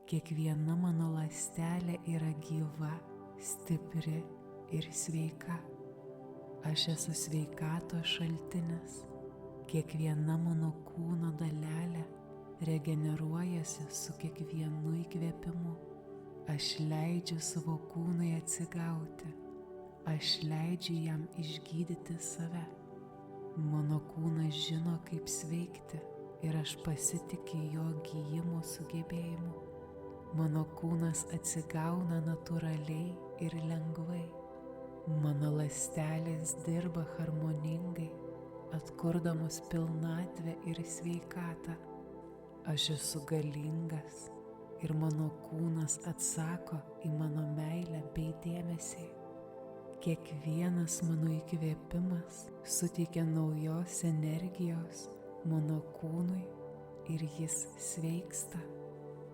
Kiekviena mano ląstelė yra gyva, stipri ir sveika. Aš esu sveikatos šaltinis. Kiekviena mano kūno dalelė regeneruojasi su kiekvienu įkvėpimu. Aš leidžiu savo kūnui atsigauti. Aš leidžiu jam išgydyti save. Mano kūnas žino, kaip sveikti ir aš pasitikiu jo gyjimo sugebėjimu. Mano kūnas atsigauna natūraliai ir lengvai. Mano ląstelės dirba harmoningai, atkurdamos pilnatvę ir sveikatą. Aš esu galingas ir mano kūnas atsako į mano meilę bei dėmesį. Kiekvienas mano įkvėpimas suteikia naujos energijos mano kūnui ir jis sveiksta.